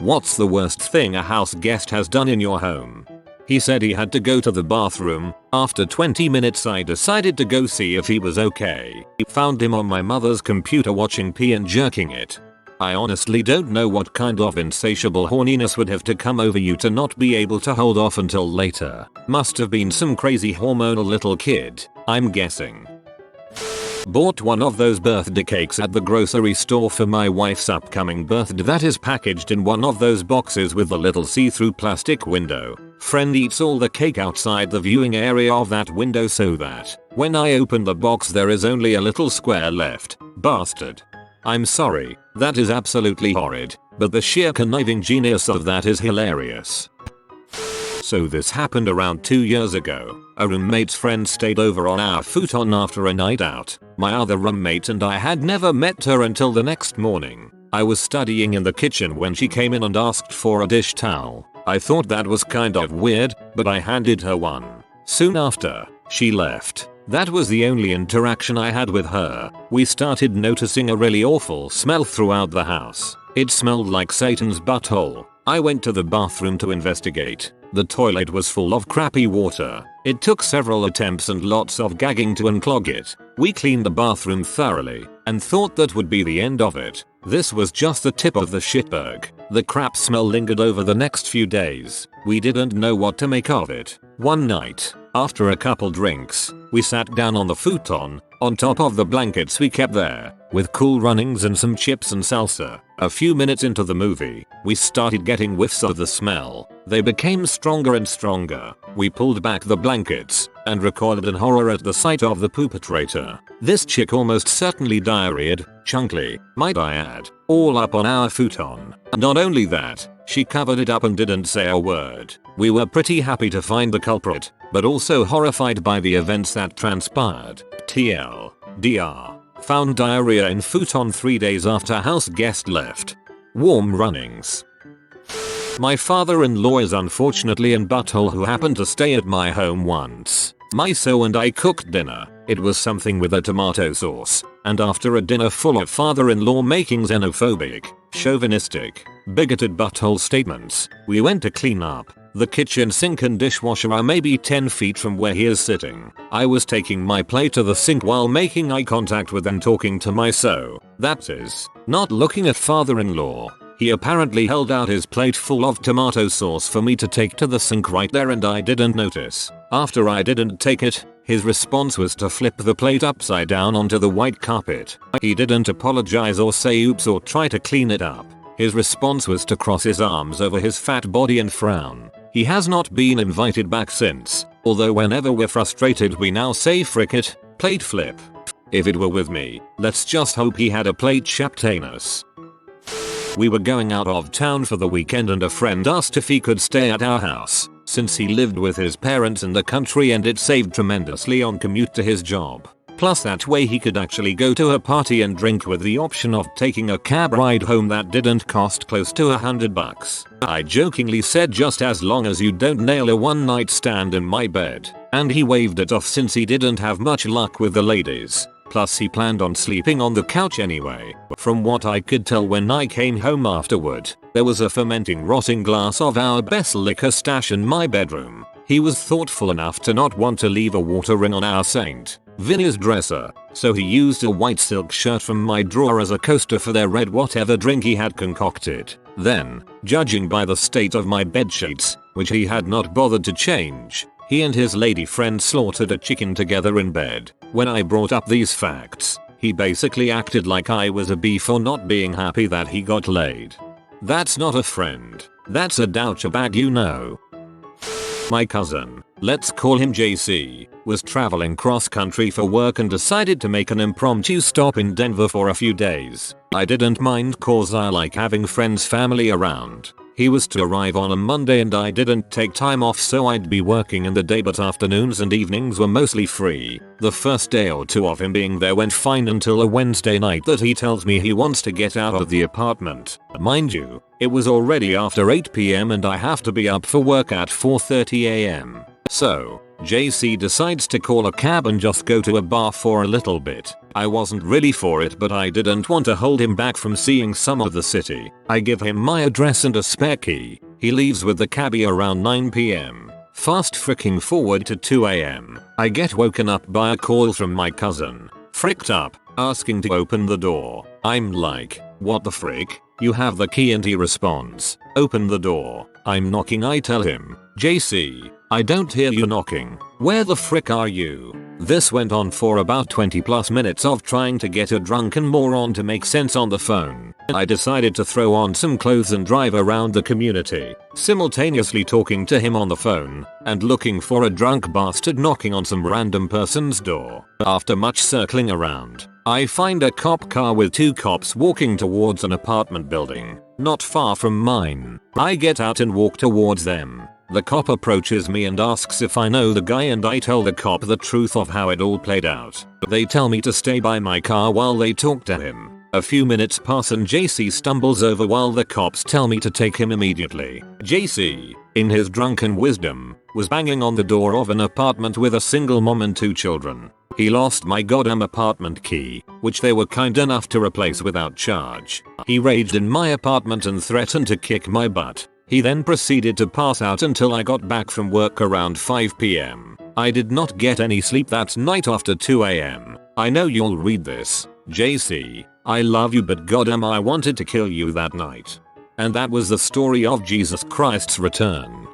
What's the worst thing a house guest has done in your home? He said he had to go to the bathroom. After 20 minutes I decided to go see if he was okay. Found him on my mother's computer watching pee and jerking it. I honestly don't know what kind of insatiable horniness would have to come over you to not be able to hold off until later. Must have been some crazy hormonal little kid, I'm guessing. Bought one of those birthday cakes at the grocery store for my wife's upcoming birthday that is packaged in one of those boxes with the little see-through plastic window. Friend eats all the cake outside the viewing area of that window so that when I open the box there is only a little square left. Bastard. I'm sorry, that is absolutely horrid, but the sheer conniving genius of that is hilarious. So this happened around 2 years ago. A roommate's friend stayed over on our futon after a night out. My other roommate and I had never met her until the next morning. I was studying in the kitchen when she came in and asked for a dish towel. I thought that was kind of weird, but I handed her one. Soon after, she left. That was the only interaction I had with her. We started noticing a really awful smell throughout the house. It smelled like Satan's butthole. I went to the bathroom to investigate. The toilet was full of crappy water. It took several attempts and lots of gagging to unclog it. We cleaned the bathroom thoroughly and thought that would be the end of it. This was just the tip of the shitberg. The crap smell lingered over the next few days. We didn't know what to make of it. One night, after a couple drinks, we sat down on the futon, on top of the blankets we kept there, with Cool Runnings and some chips and salsa. A few minutes into the movie, we started getting whiffs of the smell. They became stronger and stronger. We pulled back the blankets and recoiled in horror at the sight of the poopetrator. This chick almost certainly diarrheaed, chunky, might I add, all up on our futon. Not only that, she covered it up and didn't say a word. We were pretty happy to find the culprit, but also horrified by the events that transpired. TLDR. Found diarrhea in futon 3 days after house guest left. Warm runnings. My father-in-law is unfortunately in butthole who happened to stay at my home once. My so and I cooked dinner. It was something with a tomato sauce, and after a dinner full of father-in-law making xenophobic, chauvinistic, bigoted butthole statements, we went to clean up. The kitchen sink and dishwasher are maybe 10 feet from where he is sitting. I was taking my plate to the sink while making eye contact with and talking to my that is, not looking at father-in-law. He apparently held out his plate full of tomato sauce for me to take to the sink right there and I didn't notice. After I didn't take it, his response was to flip the plate upside down onto the white carpet. He didn't apologize or say oops or try to clean it up. His response was to cross his arms over his fat body and frown. He has not been invited back since, although whenever we're frustrated we now say frick it, plate flip. If it were with me, let's just hope he had a plate chapped anus. We were going out of town for the weekend and a friend asked if he could stay at our house, since he lived with his parents in the country and it saved tremendously on commute to his job. Plus that way he could actually go to a party and drink with the option of taking a cab ride home that didn't cost close to $100. I jokingly said just as long as you don't nail a one night stand in my bed, and he waved it off since he didn't have much luck with the ladies. Plus he planned on sleeping on the couch anyway. From what I could tell when I came home afterward, there was a fermenting rotting glass of our best liquor stash in my bedroom. He was thoughtful enough to not want to leave a water ring on our St. Vinny's dresser, so he used a white silk shirt from my drawer as a coaster for their red whatever drink he had concocted. Then, judging by the state of my bedsheets, which he had not bothered to change, he and his lady friend slaughtered a chicken together in bed. When I brought up these facts, he basically acted like I was a bee for not being happy that he got laid. That's not a friend. That's a douchebag, you know. My cousin, let's call him JC, was traveling cross country for work and decided to make an impromptu stop in Denver for a few days. I didn't mind cause I like having friends family around. He was to arrive on a Monday and I didn't take time off so I'd be working in the day but afternoons and evenings were mostly free. The first day or two of him being there went fine until a Wednesday night that he tells me he wants to get out of the apartment. Mind you, it was already after 8 PM and I have to be up for work at 4:30 AM. So, JC decides to call a cab and just go to a bar for a little bit. I wasn't really for it, but I didn't want to hold him back from seeing some of the city. I give him my address and a spare key. He leaves with the cabbie around 9 PM. Fast fricking forward to 2 AM. I get woken up by a call from my cousin. Fricked up, asking to open the door. I'm like, what the frick? You have the key, and he responds, open the door. I'm knocking. I tell him, JC, I don't hear you knocking. Where the frick are you? This went on for about 20 plus minutes of trying to get a drunken moron to make sense on the phone. I decided to throw on some clothes and drive around the community, simultaneously talking to him on the phone and looking for a drunk bastard knocking on some random person's door. After much circling around, I find a cop car with 2 cops walking towards an apartment building, not far from mine. I get out and walk towards them. The cop approaches me and asks if I know the guy, and I tell the cop the truth of how it all played out. They tell me to stay by my car while they talk to him. A few minutes pass and JC stumbles over while the cops tell me to take him immediately. JC, in his drunken wisdom, was banging on the door of an apartment with a single mom and 2 children. He lost my goddamn apartment key, which they were kind enough to replace without charge. He raged in my apartment and threatened to kick my butt. He then proceeded to pass out until I got back from work around 5 PM. I did not get any sleep that night after 2 AM. I know you'll read this. JC, I love you, but goddamn I wanted to kill you that night. And that was the story of Jesus Christ's return.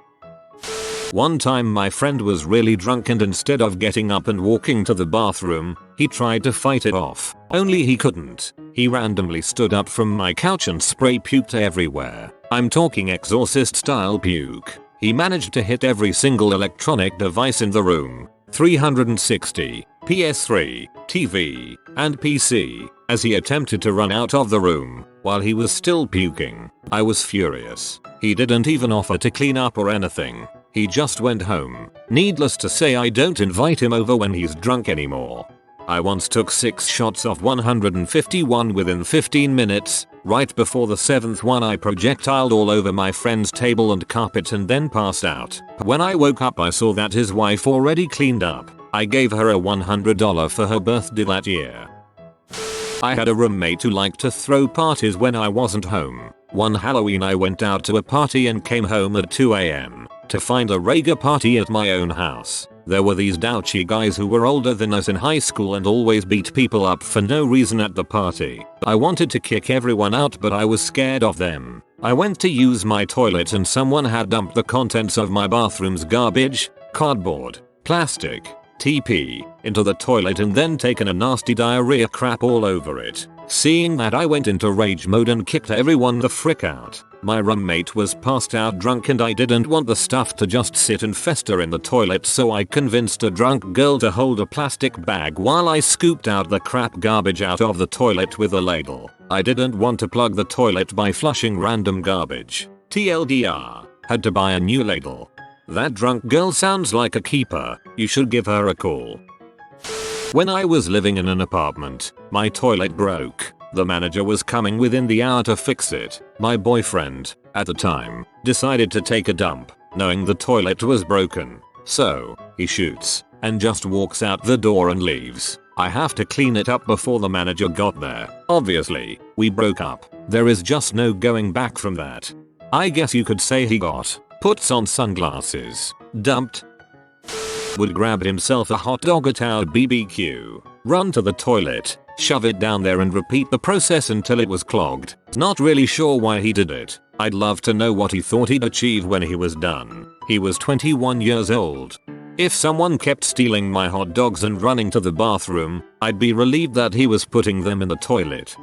One time my friend was really drunk, and instead of getting up and walking to the bathroom, he tried to fight it off. Only he couldn't. He randomly stood up from my couch and spray puked everywhere. I'm talking Exorcist style puke. He managed to hit every single electronic device in the room. 360, PS3, TV, and PC, as he attempted to run out of the room while he was still puking. I was furious. He didn't even offer to clean up or anything. He just went home. Needless to say, I don't invite him over when he's drunk anymore. I once took 6 shots of 151 within 15 minutes. Right before the 7th one I projectiled all over my friend's table and carpet and then passed out. When I woke up I saw that his wife already cleaned up. I gave her a $100 for her birthday that year. I had a roommate who liked to throw parties when I wasn't home. One Halloween I went out to a party and came home at 2 AM to find a Rager party at my own house. There were these douchey guys who were older than us in high school and always beat people up for no reason at the party. I wanted to kick everyone out, but I was scared of them. I went to use my toilet and someone had dumped the contents of my bathroom's garbage, cardboard, plastic, TP, into the toilet and then taken a nasty diarrhea crap all over it. Seeing that, I went into rage mode and kicked everyone the frick out. My roommate was passed out drunk and I didn't want the stuff to just sit and fester in the toilet, so I convinced a drunk girl to hold a plastic bag while I scooped out the crap garbage out of the toilet with a ladle. I didn't want to plug the toilet by flushing random garbage. TLDR, had to buy a new ladle. That drunk girl sounds like a keeper. You should give her a call. When I was living in an apartment, my toilet broke. The manager was coming within the hour to fix it. My boyfriend, at the time, decided to take a dump, knowing the toilet was broken. So, he shoots and just walks out the door and leaves. I have to clean it up before the manager got there. Obviously, we broke up. There is just no going back from that. I guess you could say he got puts on sunglasses, dumped, would grab himself a hot dog at our BBQ, run to the toilet, shove it down there and repeat the process until it was clogged. Not really sure why he did it. I'd love to know what he thought he'd achieve when he was done. He was 21 years old. If someone kept stealing my hot dogs and running to the bathroom, I'd be relieved that he was putting them in the toilet.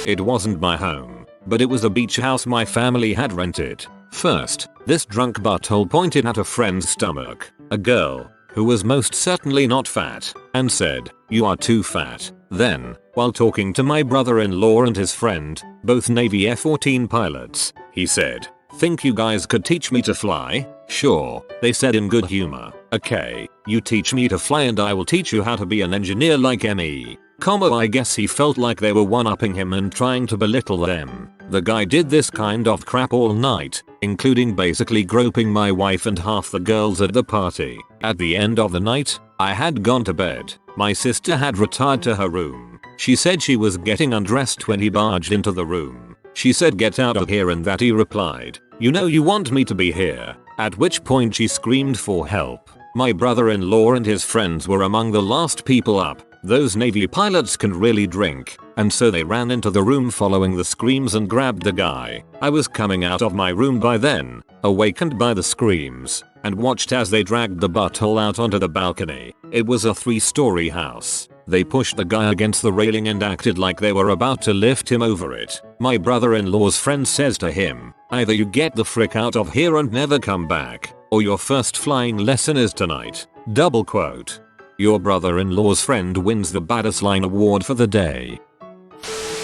It wasn't my home, but it was a beach house my family had rented. First, this drunk butthole pointed at a friend's stomach, a girl, who was most certainly not fat, and said, "You are too fat." Then, while talking to my brother-in-law and his friend, both Navy F-14 pilots, he said, "Think you guys could teach me to fly?" "Sure," they said in good humor. "Okay, you teach me to fly and I will teach you how to be an engineer like me." I guess he felt like they were one-upping him and trying to belittle them. The guy did this kind of crap all night, including basically groping my wife and half the girls at the party. At the end of the night, I had gone to bed. My sister had retired to her room. She said she was getting undressed when he barged into the room. She said, "Get out of here," and that he replied, "You know you want me to be here." At which point she screamed for help. My brother-in-law and his friends were among the last people up. Those Navy pilots can really drink, and so they ran into the room following the screams and grabbed the guy. I was coming out of my room by then, awakened by the screams, and watched as they dragged the butthole out onto the balcony. It was a 3-story house. They pushed the guy against the railing and acted like they were about to lift him over it. My brother-in-law's friend says to him, "Either you get the frick out of here and never come back, or your first flying lesson is tonight." Double quote. Your brother-in-law's friend wins the baddest line award for the day.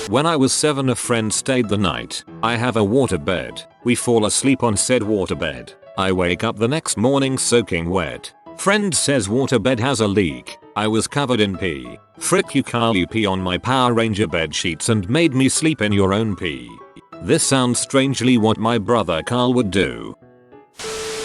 When I was 7, a friend stayed the night. I have a waterbed. We fall asleep on said waterbed. I wake up the next morning soaking wet. Friend says waterbed has a leak. I was covered in pee. Frick you, Carl, you pee on my Power Ranger bed sheets and made me sleep in your own pee. This sounds strangely what my brother Carl would do.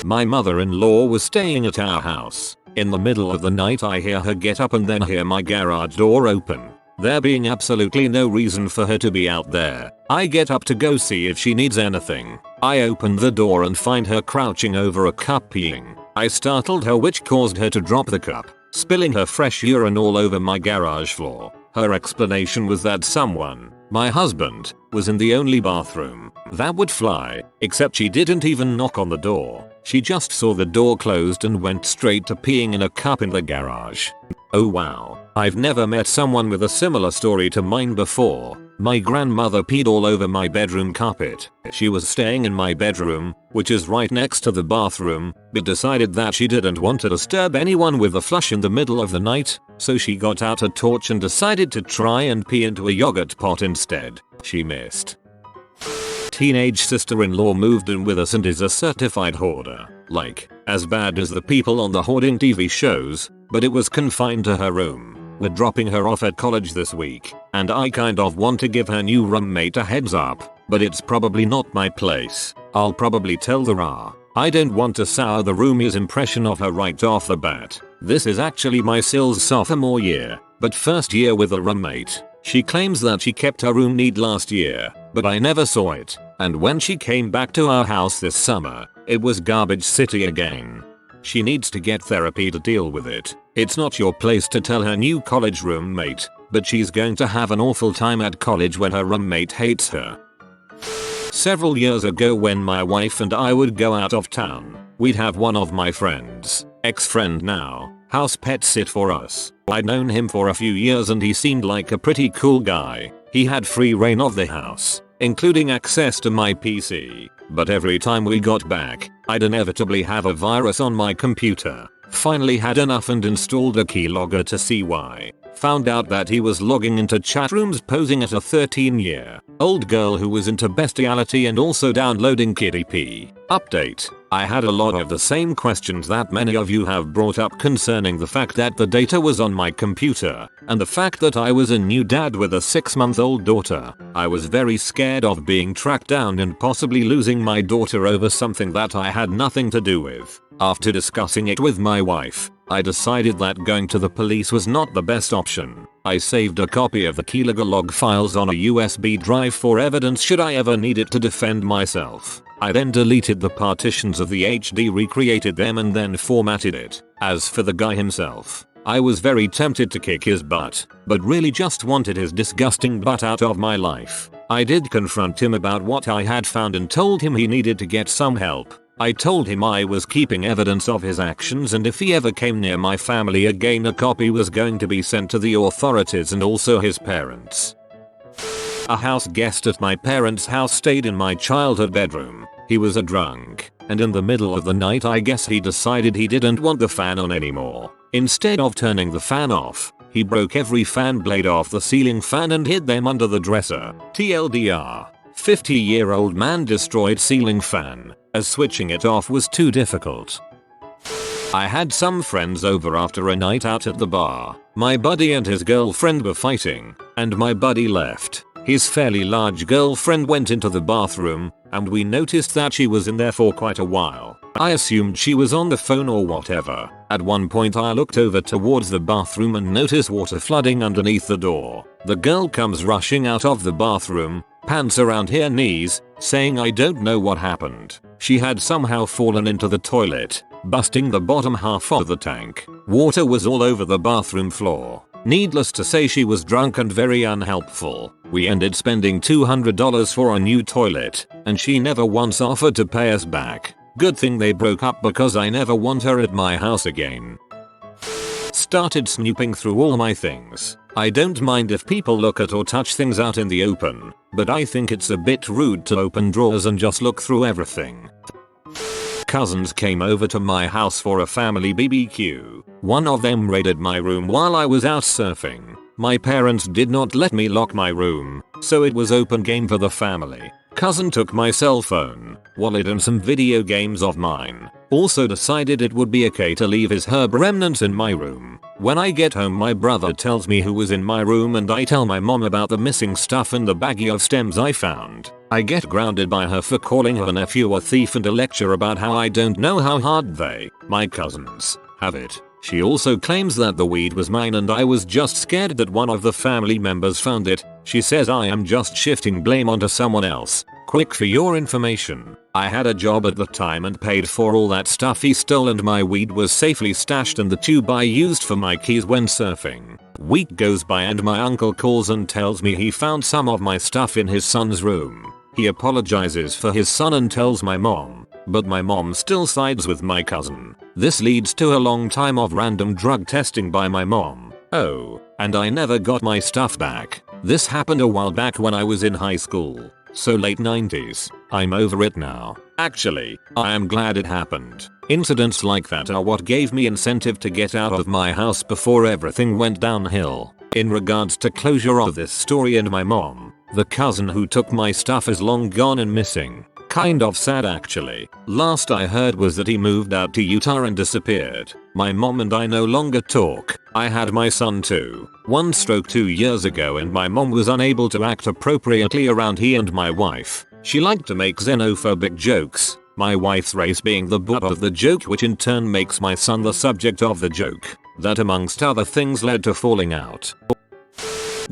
My mother-in-law was staying at our house. In the middle of the night I hear her get up and then hear my garage door open. There being absolutely no reason for her to be out there, I get up to go see if she needs anything. I open the door and find her crouching over a cup peeing. I startled her, which caused her to drop the cup, spilling her fresh urine all over my garage floor. Her explanation was that someone, my husband, was in the only bathroom. That would fly, except she didn't even knock on the door. She just saw the door closed and went straight to peeing in a cup in the garage. Oh wow, I've never met someone with a similar story to mine before. My grandmother peed all over my bedroom carpet. She was staying in my bedroom, which is right next to the bathroom, but decided that she didn't want to disturb anyone with a flush in the middle of the night, so she got out a torch and decided to try and pee into a yogurt pot instead. She missed. Teenage sister-in-law moved in with us and is a certified hoarder. Like, as bad as the people on the hoarding TV shows, but it was confined to her room. We're dropping her off at college this week, and I kind of want to give her new roommate a heads up, but it's probably not my place. I'll probably tell the RA. I don't want to sour the roomie's impression of her right off the bat. This is actually my SIL's sophomore year, but first year with a roommate. She claims that she kept her room neat last year, but I never saw it, and when she came back to our house this summer, it was garbage city again. She needs to get therapy to deal with it. It's not your place to tell her new college roommate, but she's going to have an awful time at college when her roommate hates her. Several years ago, when my wife and I would go out of town, we'd have one of my friends, ex-friend now, house pet sit for us. I'd known him for a few years and he seemed like a pretty cool guy. He had free reign of the house, including access to my PC, but every time we got back, I'd inevitably have a virus on my computer. Finally had enough and installed a keylogger to see why. Found out that he was logging into chat rooms posing as a 13-year-old girl who was into bestiality and also downloading kiddie pee. Update. I had a lot of the same questions that many of you have brought up concerning the fact that the data was on my computer, and the fact that I was a new dad with a 6-month-old daughter. I was very scared of being tracked down and possibly losing my daughter over something that I had nothing to do with. After discussing it with my wife, I decided that going to the police was not the best option. I saved a copy of the keylogger log files on a USB drive for evidence should I ever need it to defend myself. I then deleted the partitions of the HD, recreated them, and then formatted it. As for the guy himself, I was very tempted to kick his butt, but really just wanted his disgusting butt out of my life. I did confront him about what I had found and told him he needed to get some help. I told him I was keeping evidence of his actions, and if he ever came near my family again, a copy was going to be sent to the authorities and also his parents. A house guest at my parents' house stayed in my childhood bedroom. He was a drunk, and in the middle of the night I guess he decided he didn't want the fan on anymore. Instead of turning the fan off, he broke every fan blade off the ceiling fan and hid them under the dresser. TLDR. 50-year-old man destroyed ceiling fan, as switching it off was too difficult. I had some friends over after a night out at the bar. My buddy and his girlfriend were fighting, and my buddy left. His fairly large girlfriend went into the bathroom, and we noticed that she was in there for quite a while. I assumed she was on the phone or whatever. At one point I looked over towards the bathroom and noticed water flooding underneath the door. The girl comes rushing out of the bathroom, pants around her knees, saying I don't know what happened. She had somehow fallen into the toilet, busting the bottom half of the tank. Water was all over the bathroom floor. Needless to say, she was drunk and very unhelpful. We ended spending $200 for a new toilet, and she never once offered to pay us back. Good thing they broke up because I never want her at my house again. Started snooping through all my things. I don't mind if people look at or touch things out in the open, but I think it's a bit rude to open drawers and just look through everything. Cousins came over to my house for a family BBQ. One of them raided my room while I was out surfing. My parents did not let me lock my room, so it was open game for the family. Cousin took my cell phone, wallet and some video games of mine. Also decided it would be okay to leave his herb remnants in my room. When I get home, my brother tells me who was in my room and I tell my mom about the missing stuff and the baggie of stems I found. I get grounded by her for calling her nephew a thief and a lecture about how I don't know how hard they, my cousins, have it. She also claims that the weed was mine and I was just scared that one of the family members found it. She says I am just shifting blame onto someone else. Quick for your information, I had a job at the time and paid for all that stuff he stole, and my weed was safely stashed in the tube I used for my keys when surfing. Week goes by and my uncle calls and tells me he found some of my stuff in his son's room. He apologizes for his son and tells my mom, but my mom still sides with my cousin. This leads to a long time of random drug testing by my mom. Oh, and I never got my stuff back. This happened a while back when I was in high school. So late 90s. I'm over it now. Actually, I am glad it happened. Incidents like that are what gave me incentive to get out of my house before everything went downhill. In regards to closure of this story and my mom, the cousin who took my stuff is long gone and missing. Kind of sad actually. Last I heard was that he moved out to Utah and disappeared. My mom and I no longer talk. I had my son too. 2 years ago and my mom was unable to act appropriately around he and my wife. She liked to make xenophobic jokes, my wife's race being the butt of the joke, which in turn makes my son the subject of the joke. That amongst other things led to falling out.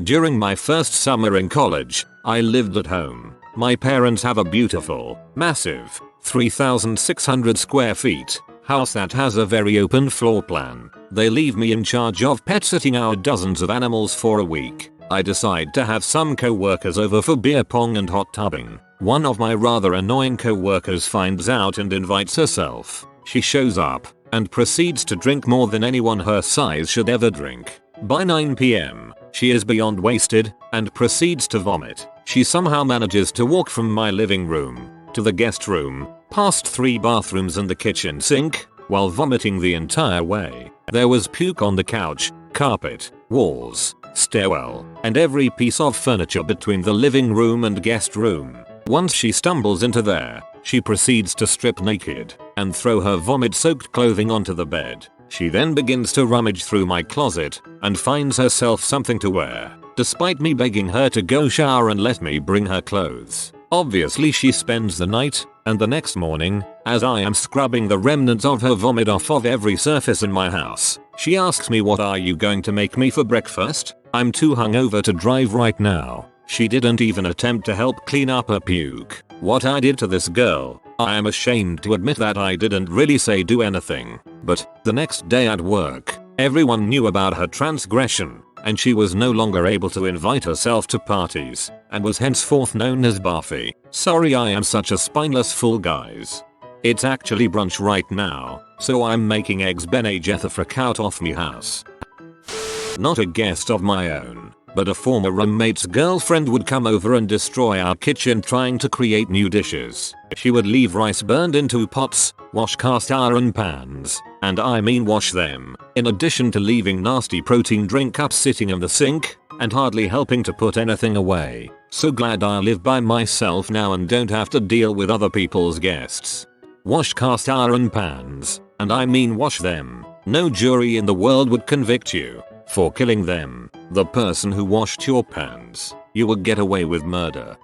During my first summer in college, I lived at home. My parents have a beautiful, massive, 3,600 square feet house that has a very open floor plan. They leave me in charge of pet sitting our dozens of animals for a week. I decide to have some co-workers over for beer pong and hot tubbing. One of my rather annoying co-workers finds out and invites herself. She shows up and proceeds to drink more than anyone her size should ever drink. By 9 PM, she is beyond wasted and proceeds to vomit. She somehow manages to walk from my living room to the guest room, past 3 bathrooms and the kitchen sink, while vomiting the entire way. There was puke on the couch, carpet, walls, stairwell, and every piece of furniture between the living room and guest room. Once she stumbles into there, she proceeds to strip naked and throw her vomit-soaked clothing onto the bed. She then begins to rummage through my closet and finds herself something to wear, despite me begging her to go shower and let me bring her clothes. Obviously she spends the night, and the next morning, as I am scrubbing the remnants of her vomit off of every surface in my house, she asks me, "What are you going to make me for breakfast? I'm too hungover to drive right now." She didn't even attempt to help clean up her puke. What I did to this girl, I am ashamed to admit that I didn't really say do anything. But the next day at work, everyone knew about her transgression, and she was no longer able to invite herself to parties, and was henceforth known as Buffy. Sorry I am such a spineless fool, guys. It's actually brunch right now, so I'm making eggs Bene Jethro out off me house. Not a guest of my own, but a former roommate's girlfriend would come over and destroy our kitchen trying to create new dishes. She would leave rice burned into pots, wash cast iron pans, and I mean wash them, in addition to leaving nasty protein drink cups sitting in the sink, and hardly helping to put anything away. So glad I live by myself now and don't have to deal with other people's guests. Wash cast iron pans, and I mean wash them. No jury in the world would convict you for killing them, the person who washed your pans. you would get away with murder.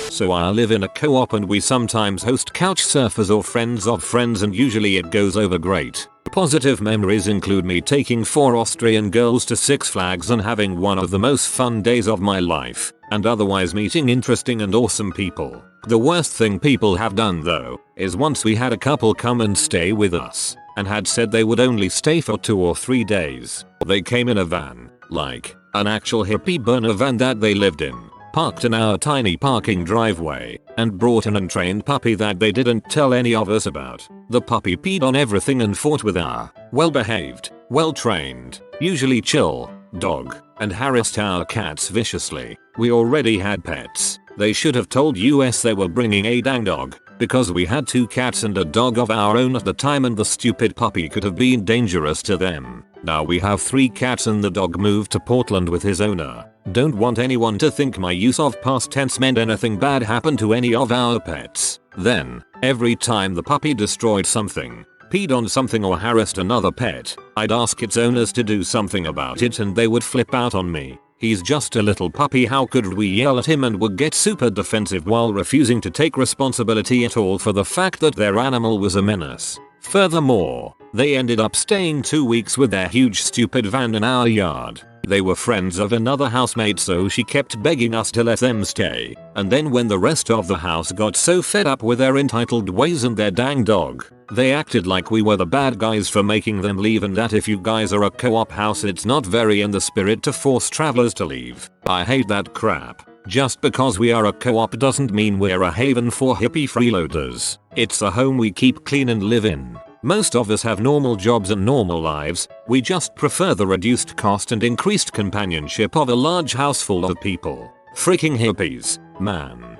So I live in a co-op and we sometimes host couch surfers or friends of friends and usually it goes over great. Positive memories include me taking 4 Austrian girls to Six Flags and having one of the most fun days of my life, and otherwise meeting interesting and awesome people. The worst thing people have done though, is once we had a couple come and stay with us, and had said they would only stay for 2 or 3 days. They came in a van, like, an actual hippie burner van that they lived in, parked in our tiny parking driveway, and brought an untrained puppy that they didn't tell any of us about. The puppy peed on everything and fought with our well-behaved, well-trained, usually chill, dog, and harassed our cats viciously. We already had pets. They should have told us they were bringing a dang dog, because we had 2 cats and a dog of our own at the time and the stupid puppy could have been dangerous to them. Now we have 3 cats and the dog moved to Portland with his owner. Don't want anyone to think my use of past tense meant anything bad happened to any of our pets. Then, every time the puppy destroyed something, peed on something or harassed another pet, I'd ask its owners to do something about it and they would flip out on me. He's just a little puppy, how could we yell at him, and would get super defensive while refusing to take responsibility at all for the fact that their animal was a menace. Furthermore, they ended up staying 2 weeks with their huge stupid van in our yard. They were friends of another housemate so she kept begging us to let them stay, and then when the rest of the house got so fed up with their entitled ways and their dang dog, they acted like we were the bad guys for making them leave and that if you guys are a co-op house it's not very in the spirit to force travelers to leave. I hate that crap. Just because we are a co-op doesn't mean we're a haven for hippie freeloaders. It's a home we keep clean and live in. Most of us have normal jobs and normal lives, we just prefer the reduced cost and increased companionship of a large house full of people. Freaking hippies, man.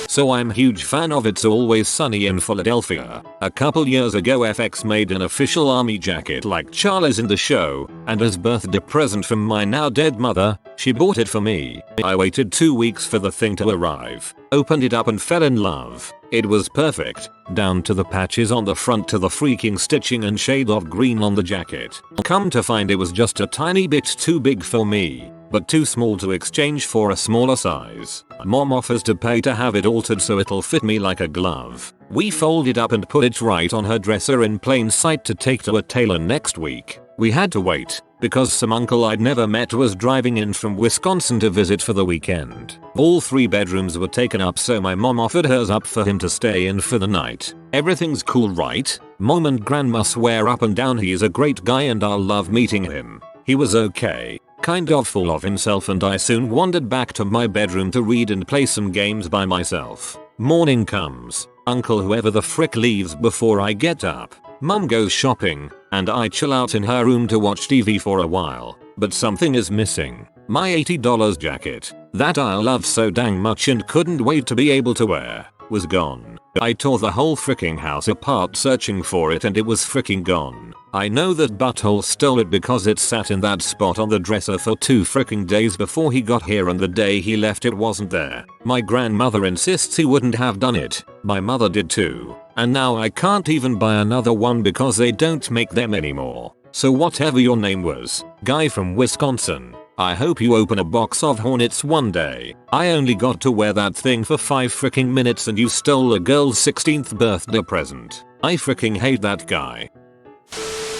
So I'm a huge fan of It's Always Sunny in Philadelphia. A couple years ago FX made an official army jacket like Charlie's in the show, and as birthday present from my now dead mother, she bought it for me. I waited 2 weeks for the thing to arrive, opened it up and fell in love. It was perfect, down to the patches on the front to the freaking stitching and shade of green on the jacket. Come to find it was just a tiny bit too big for me, but too small to exchange for a smaller size. Mom offers to pay to have it altered so it'll fit me like a glove. We fold it up and put it right on her dresser in plain sight to take to a tailor next week. We had to wait, because some uncle I'd never met was driving in from Wisconsin to visit for the weekend. All 3 bedrooms were taken up so my mom offered hers up for him to stay in for the night. Everything's cool, right? Mom and grandma swear up and down he's a great guy and I'll love meeting him. He was okay, kind of full of himself, and I soon wandered back to my bedroom to read and play some games by myself. Morning comes, uncle whoever the frick leaves before I get up. Mom goes shopping, and I chill out in her room to watch TV for a while, but something is missing. My $80 jacket, that I love so dang much and couldn't wait to be able to wear, was gone. I tore the whole fricking house apart searching for it and it was fricking gone. I know that butthole stole it because it sat in that spot on the dresser for 2 fricking days before he got here and the day he left it wasn't there. My grandmother insists he wouldn't have done it. My mother did too. And now I can't even buy another one because they don't make them anymore. So whatever your name was, guy from Wisconsin, I hope you open a box of Hornets one day. I only got to wear that thing for 5 fricking minutes and you stole a girl's 16th birthday present. I fricking hate that guy.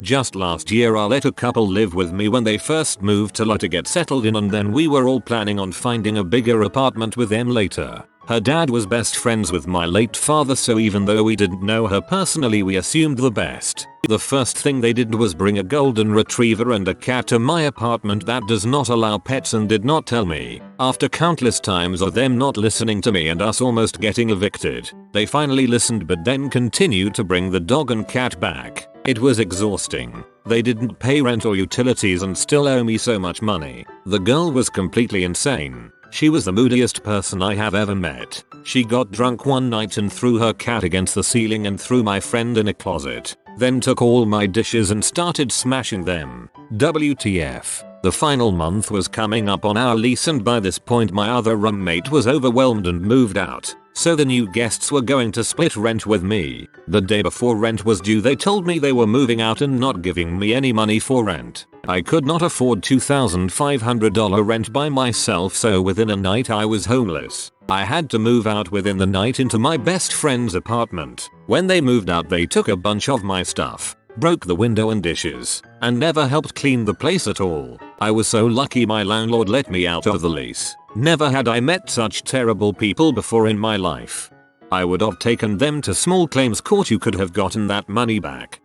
Just last year I let a couple live with me when they first moved to get settled in, and then we were all planning on finding a bigger apartment with them later. Her dad was best friends with my late father, so even though we didn't know her personally we assumed the best. The first thing they did was bring a golden retriever and a cat to my apartment that does not allow pets and did not tell me. After countless times of them not listening to me and us almost getting evicted, they finally listened but then continued to bring the dog and cat back. It was exhausting. They didn't pay rent or utilities and still owe me so much money. The girl was completely insane. She was the moodiest person I have ever met. She got drunk one night and threw her cat against the ceiling and threw my friend in a closet. Then took all my dishes and started smashing them. WTF. The final month was coming up on our lease and by this point my other roommate was overwhelmed and moved out. So the new guests were going to split rent with me. The day before rent was due they told me they were moving out and not giving me any money for rent. I could not afford $2,500 rent by myself, so within a night I was homeless. I had to move out within the night into my best friend's apartment. When they moved out they took a bunch of my stuff, broke the window and dishes, and never helped clean the place at all. I was so lucky my landlord let me out of the lease. Never had I met such terrible people before in my life. I would have taken them to small claims court. You could have gotten that money back.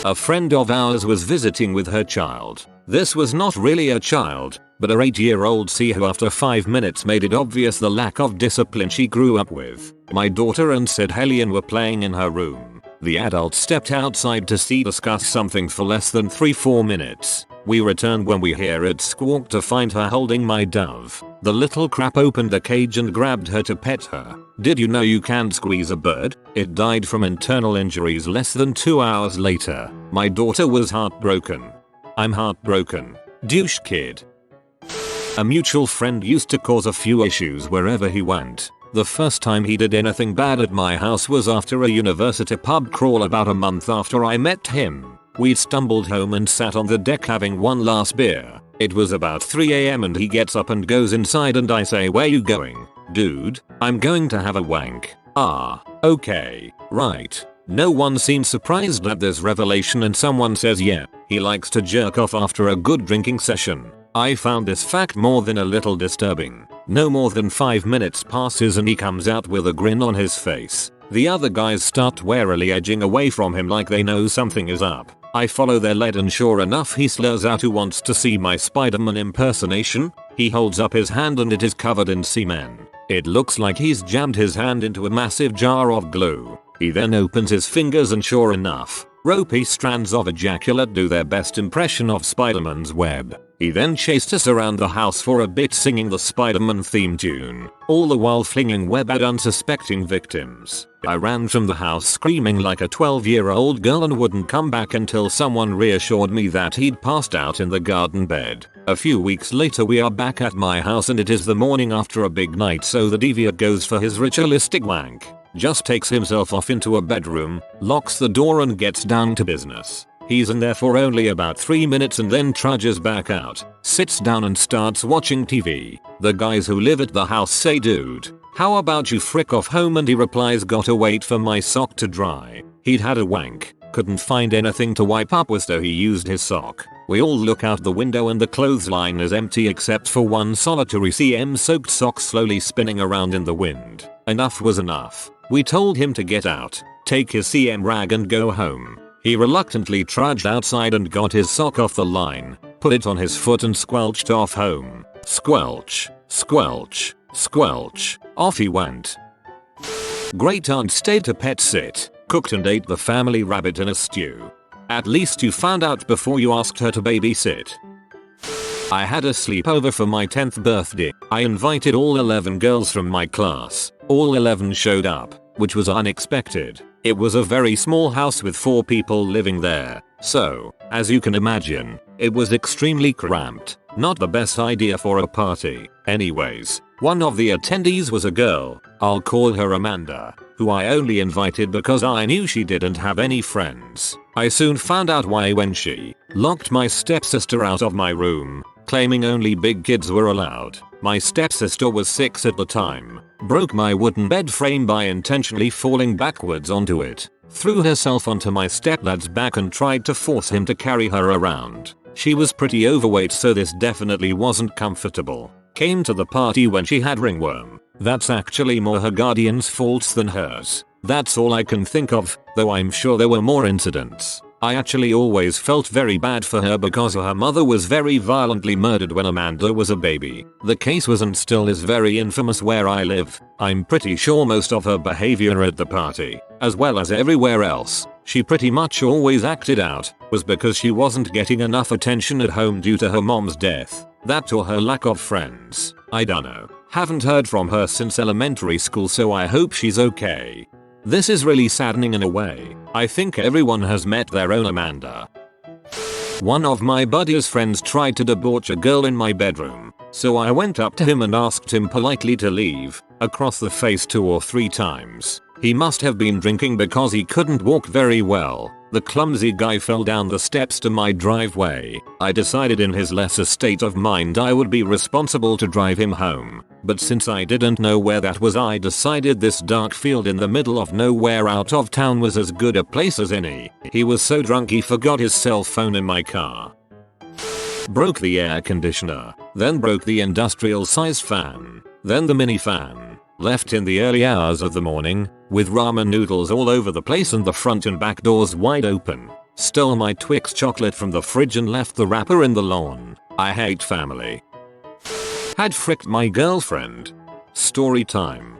A friend of ours was visiting with her child. This was not really a child, but a 8-year-old C who after 5 minutes made it obvious the lack of discipline she grew up with. My daughter and said Hellion were playing in her room. The adult stepped outside to discuss something for less than 3-4 minutes. We returned when we hear it squawk to find her holding my dove. The little crap opened the cage and grabbed her to pet her. Did you know you can't squeeze a bird? It died from internal injuries less than 2 hours later. My daughter was heartbroken. I'm heartbroken. Douche kid. A mutual friend used to cause a few issues wherever he went. The first time he did anything bad at my house was after a university pub crawl about a month after I met him. We stumbled home and sat on the deck having one last beer. It was about 3 AM and he gets up and goes inside and I say, "Where you going?" "Dude, I'm going to have a wank." "Ah, okay, right." No one seemed surprised at this revelation and someone says, "Yeah, he likes to jerk off after a good drinking session." I found this fact more than a little disturbing. No more than 5 minutes passes and he comes out with a grin on his face. The other guys start warily edging away from him like they know something is up. I follow their lead and sure enough he slurs out, "Who wants to see my Spider-Man impersonation?" He holds up his hand and it is covered in semen. It looks like he's jammed his hand into a massive jar of glue. He then opens his fingers and sure enough, ropey strands of ejaculate do their best impression of Spider-Man's web. He then chased us around the house for a bit singing the Spider-Man theme tune, all the while flinging web at unsuspecting victims. I ran from the house screaming like a 12-year-old girl and wouldn't come back until someone reassured me that he'd passed out in the garden bed. A few weeks later we are back at my house and it is the morning after a big night, so the deviant goes for his ritualistic wank. Just takes himself off into a bedroom, locks the door and gets down to business. He's in there for only about 3 minutes and then trudges back out, sits down and starts watching TV. The guys who live at the house say, "Dude, how about you frick off home?" And he replies, "Gotta wait for my sock to dry." He'd had a wank, couldn't find anything to wipe up with so he used his sock. We all look out the window and the clothesline is empty except for one solitary CM soaked sock slowly spinning around in the wind. Enough was enough. We told him to get out, take his CM rag and go home. He reluctantly trudged outside and got his sock off the line, put it on his foot and squelched off home. Squelch, squelch, squelch. Off he went. Great aunt stayed to pet sit, cooked and ate the family rabbit in a stew. At least you found out before you asked her to babysit. I had a sleepover for my 10th birthday. I invited all 11 girls from my class. All 11 showed up, which was unexpected. It was a very small house with 4 people living there, so, as you can imagine, it was extremely cramped. Not the best idea for a party. Anyways, one of the attendees was a girl, I'll call her Amanda, who I only invited because I knew she didn't have any friends. I soon found out why when she locked my stepsister out of my room, claiming only big kids were allowed. My stepsister was 6 at the time, broke my wooden bed frame by intentionally falling backwards onto it, threw herself onto my stepdad's back and tried to force him to carry her around. She was pretty overweight so this definitely wasn't comfortable. Came to the party when she had ringworm. That's actually more her guardian's faults than hers. That's all I can think of, though I'm sure there were more incidents. I actually always felt very bad for her because her mother was very violently murdered when Amanda was a baby. The case was and still is very infamous where I live. I'm pretty sure most of her behavior at the party, as well as everywhere else, she pretty much always acted out, was because she wasn't getting enough attention at home due to her mom's death. That or her lack of friends. I dunno. Haven't heard from her since elementary school, so I hope she's okay. This is really saddening in a way. I think everyone has met their own Amanda. One of my buddy's friends tried to debauch a girl in my bedroom. So I went up to him and asked him politely to leave, across the face 2 or 3 times. He must have been drinking because he couldn't walk very well. The clumsy guy fell down the steps to my driveway. I decided in his lesser state of mind I would be responsible to drive him home. But since I didn't know where that was, I decided this dark field in the middle of nowhere out of town was as good a place as any. He was so drunk he forgot his cell phone in my car. Broke the air conditioner. Then broke the industrial size fan. Then the mini fan. Left in the early hours of the morning, with ramen noodles all over the place and the front and back doors wide open. Stole my Twix chocolate from the fridge and left the wrapper in the lawn. I hate family. Had fricked my girlfriend. Story time.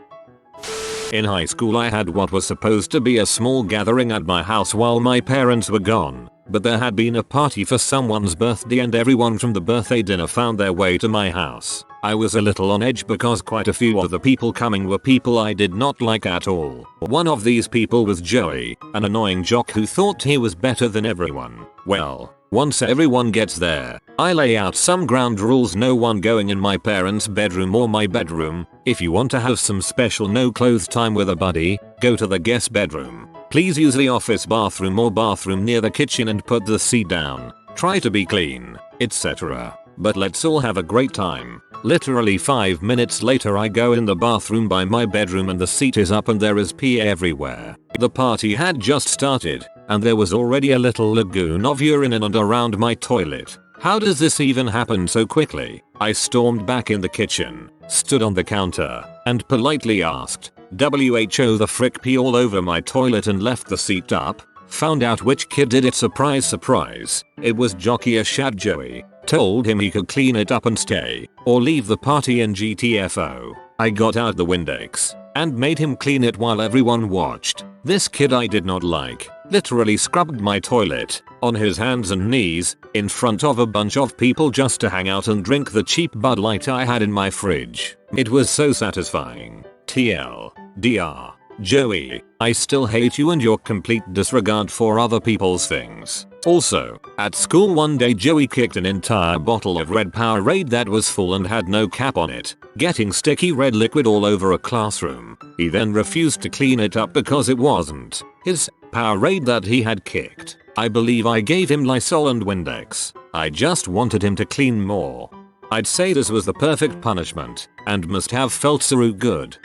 In high school I had what was supposed to be a small gathering at my house while my parents were gone. But there had been a party for someone's birthday and everyone from the birthday dinner found their way to my house. I was a little on edge because quite a few of the people coming were people I did not like at all. One of these people was Joey, an annoying jock who thought he was better than everyone. Well, once everyone gets there, I lay out some ground rules: no one going in my parents' bedroom or my bedroom. If you want to have some special no clothes time with a buddy, go to the guest bedroom. Please use the office bathroom or bathroom near the kitchen and put the seat down. Try to be clean, etc. But let's all have a great time. Literally 5 minutes later I go in the bathroom by my bedroom and the seat is up and there is pee everywhere. The party had just started, and there was already a little lagoon of urine in and around my toilet. How does this even happen so quickly? I stormed back in the kitchen, stood on the counter, and politely asked, "WHO the frick pee all over my toilet," and left the seat up. Found out which kid did it. Surprise surprise. It was Jockey Shad Joey. Told him he could clean it up and stay, or leave the party in GTFO. I got out the Windex and made him clean it while everyone watched. This kid I did not like literally scrubbed my toilet on his hands and knees in front of a bunch of people just to hang out and drink the cheap Bud Light I had in my fridge. It was so satisfying. TLDR. Joey, I still hate you and your complete disregard for other people's things. Also, at school one day Joey kicked an entire bottle of red Powerade that was full and had no cap on it, getting sticky red liquid all over a classroom. He then refused to clean it up because it wasn't his Powerade that he had kicked. I believe I gave him Lysol and Windex. I just wanted him to clean more. I'd say this was the perfect punishment, and must have felt so good.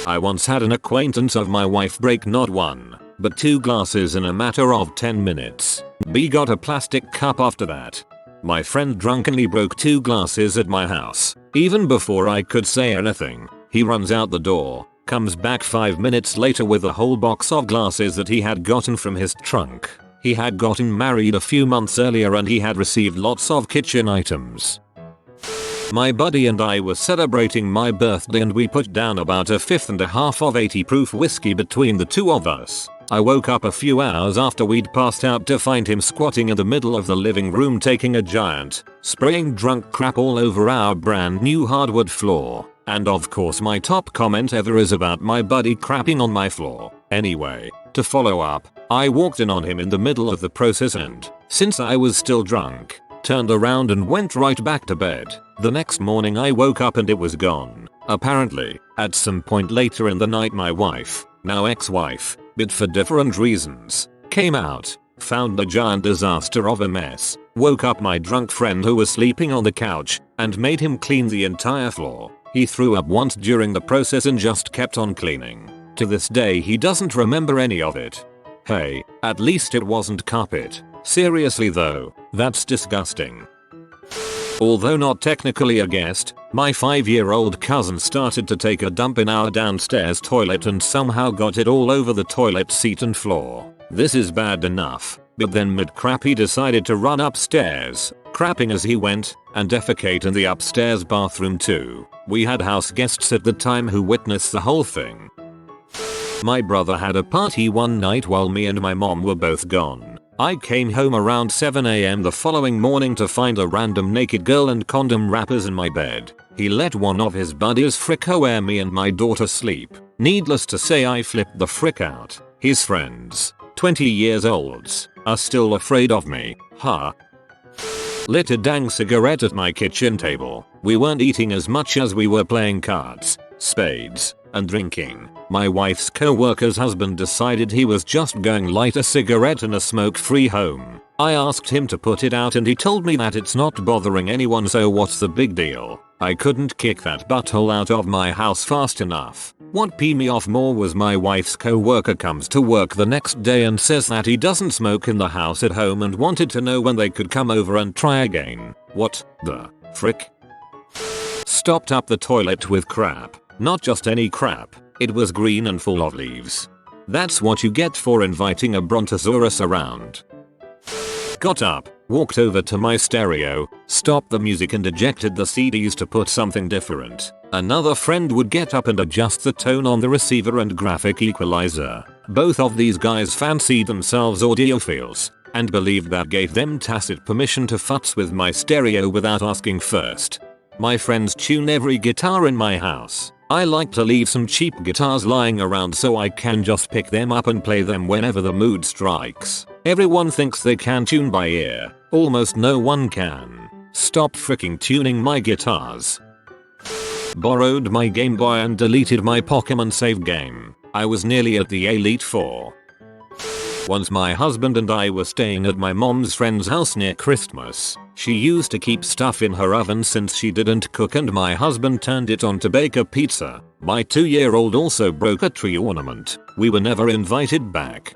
I once had an acquaintance of my wife break not 1, but 2 glasses in a matter of 10 minutes. B got a plastic cup after that. My friend drunkenly broke 2 glasses at my house. Even before I could say anything, he runs out the door, comes back 5 minutes later with a whole box of glasses that he had gotten from his trunk. He had gotten married a few months earlier and he had received lots of kitchen items. My buddy and I were celebrating my birthday and we put down about a fifth and a half of 80 proof whiskey between the 2 of us. I woke up a few hours after we'd passed out to find him squatting in the middle of the living room taking a giant, spraying drunk crap all over our brand new hardwood floor. And of course my top comment ever is about my buddy crapping on my floor. Anyway, to follow up, I walked in on him in the middle of the process and, since I was still drunk, turned around and went right back to bed. The next morning I woke up and it was gone. Apparently, at some point later in the night my wife, now ex-wife, but for different reasons, came out, found the giant disaster of a mess, woke up my drunk friend who was sleeping on the couch, and made him clean the entire floor. He threw up once during the process and just kept on cleaning. To this day he doesn't remember any of it. Hey, at least it wasn't carpet. Seriously though, that's disgusting. Although not technically a guest, my 5-year-old cousin started to take a dump in our downstairs toilet and somehow got it all over the toilet seat and floor. This is bad enough, but then mid-crap he decided to run upstairs, crapping as he went, and defecate in the upstairs bathroom too. We had house guests at the time who witnessed the whole thing. My brother had a party one night while me and my mom were both gone. I came home around 7 AM the following morning to find a random naked girl and condom wrappers in my bed. He let one of his buddies fricko where me and my daughter sleep. Needless to say I flipped the frick out. His friends, 20 years olds, are still afraid of me. Huh. Lit a dang cigarette at my kitchen table. We weren't eating as much as we were playing cards, spades, and drinking. My wife's co-worker's husband decided he was just going light a cigarette in a smoke-free home. I asked him to put it out and he told me that it's not bothering anyone, so what's the big deal? I couldn't kick that butthole out of my house fast enough. What peed me off more was my wife's co-worker comes to work the next day and says that he doesn't smoke in the house at home and wanted to know when they could come over and try again. What the frick? Stopped up the toilet with crap. Not just any crap, it was green and full of leaves. That's what you get for inviting a brontosaurus around. Got up, walked over to my stereo, stopped the music and ejected the CDs to put something different. Another friend would get up and adjust the tone on the receiver and graphic equalizer. Both of these guys fancied themselves audiophiles and believed that gave them tacit permission to futz with my stereo without asking first. My friends tune every guitar in my house. I like to leave some cheap guitars lying around so I can just pick them up and play them whenever the mood strikes. Everyone thinks they can tune by ear. Almost no one can. Stop freaking tuning my guitars. Borrowed my Game Boy and deleted my Pokemon save game. I was nearly at the Elite Four. Once my husband and I were staying at my mom's friend's house near Christmas. She used to keep stuff in her oven since she didn't cook and my husband turned it on to bake a pizza. My 2-year-old also broke a tree ornament. We were never invited back.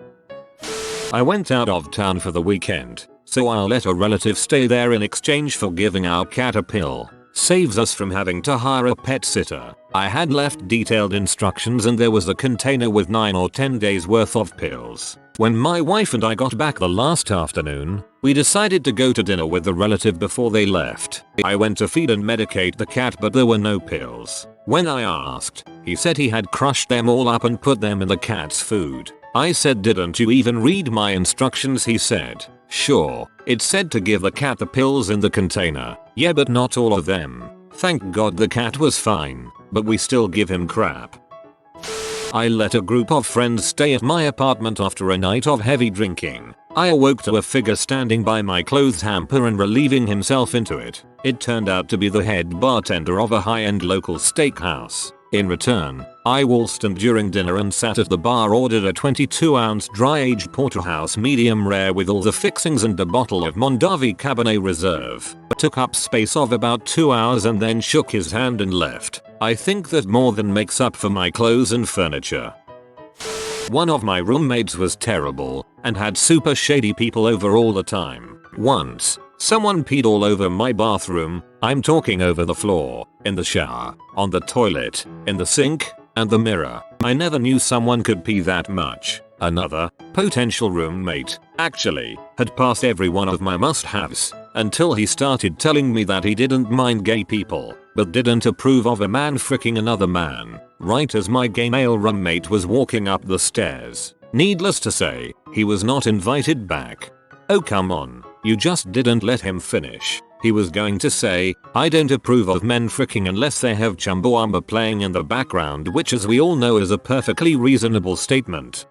I went out of town for the weekend, so I'll let a relative stay there in exchange for giving our cat a pill. Saves us from having to hire a pet sitter. I had left detailed instructions and there was a container with 9 or 10 days worth of pills. When my wife and I got back the last afternoon, we decided to go to dinner with the relative before they left. I went to feed and medicate the cat but there were no pills. When I asked, he said he had crushed them all up and put them in the cat's food. I said, didn't you even read my instructions? He said, sure, it said to give the cat the pills in the container. Yeah, but not all of them. Thank God the cat was fine, but we still give him crap. I let a group of friends stay at my apartment after a night of heavy drinking. I awoke to a figure standing by my clothes hamper and relieving himself into it. It turned out to be the head bartender of a high-end local steakhouse. In return, I waltzed and during dinner and sat at the bar ordered a 22-ounce dry-aged porterhouse medium rare with all the fixings and a bottle of Mondavi Cabernet Reserve. Took up space of about 2 hours and then shook his hand and left. I think that more than makes up for my clothes and furniture. One of my roommates was terrible and had super shady people over all the time. Once, someone peed all over my bathroom. I'm talking over the floor, in the shower, on the toilet, in the sink, and the mirror. I never knew someone could pee that much. Another, potential roommate, actually, had passed every one of my must-haves, until he started telling me that he didn't mind gay people, but didn't approve of a man fricking another man, right as my gay male roommate was walking up the stairs. Needless to say, he was not invited back. Oh come on, you just didn't let him finish. He was going to say, I don't approve of men fricking unless they have Chumbawamba playing in the background, which as we all know is a perfectly reasonable statement.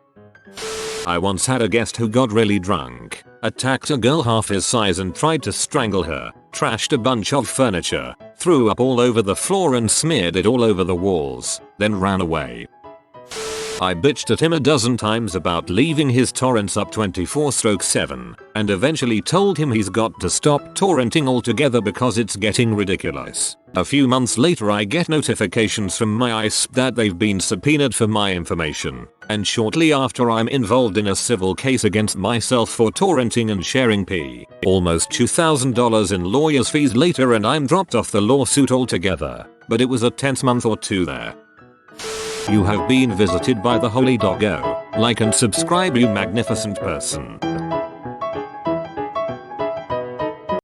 I once had a guest who got really drunk, attacked a girl half his size and tried to strangle her, trashed a bunch of furniture, threw up all over the floor and smeared it all over the walls, then ran away. I bitched at him a dozen times about leaving his torrents up 24/7 and eventually told him he's got to stop torrenting altogether because it's getting ridiculous. A few months later I get notifications from my ICE that they've been subpoenaed for my information, and shortly after I'm involved in a civil case against myself for torrenting and sharing pee. Almost $2,000 in lawyer's fees later and I'm dropped off the lawsuit altogether, but it was a tense month or two there. You have been visited by the Holy Doggo. Like and subscribe, you magnificent person.